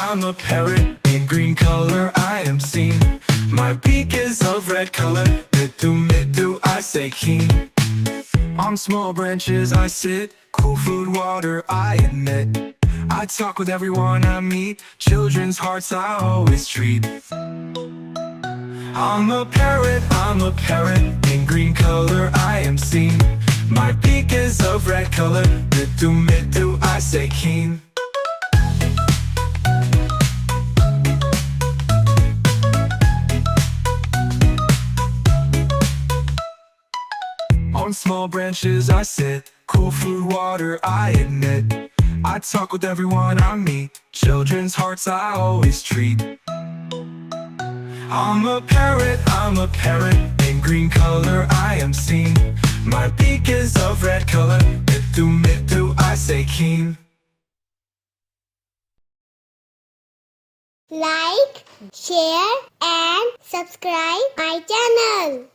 I'm a parrot, in green color I am seen. My beak is of red color, middu, I say keen. On small branches I sit, cool food, water I admit. I talk with everyone I meet, children's hearts I always treat. I'm a parrot, in green color I am seen. My beak is of red color, middu, I say keen. On small branches I sit, cool food, water I admit. I talk with everyone I meet, children's hearts I always treat. I'm a parrot, in green color I am seen. My beak is of red color, middu, I say keen. Like, share and subscribe my channel.